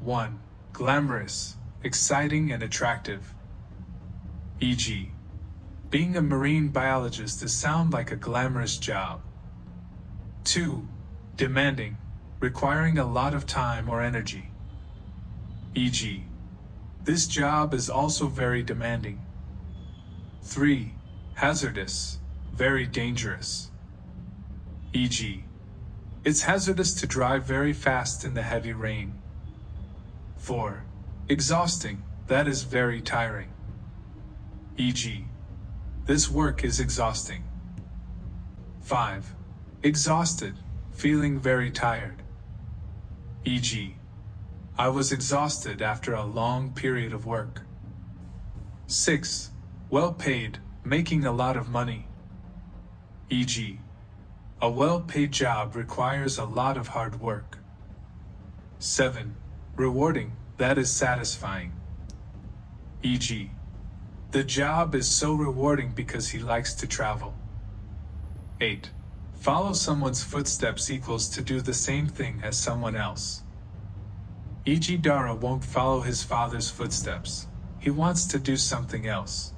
1. Glamorous, exciting and attractive. E.g., being a marine biologist does sound like a glamorous job. 2. Demanding, requiring a lot of time or energy. E.g., this job is also very demanding. 3. Hazardous, very dangerous. E.g., it's hazardous to drive very fast in the heavy rain. 4. Exhausting, that is very tiring. E.g., this work is exhausting. 5. Exhausted, feeling very tired. E.g., I was exhausted after a long period of work. 6. Well paid, making a lot of money. E.g., a well-paid job requires a lot of hard work. 7. Rewarding, that is satisfying. E.g., the job is so rewarding because he likes to travel. 8. Follow someone's footsteps equals to do the same thing as someone else. E.g., Dara won't follow his father's footsteps. He wants to do something else.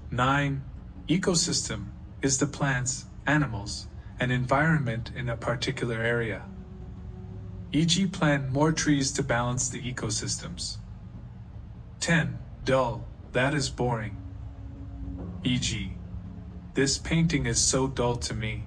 9. Ecosystem is the plants, animals, and environment in a particular area. E.g., plant more trees to balance the ecosystems. 10. Dull, that is boring. E.g., this painting is so dull to me.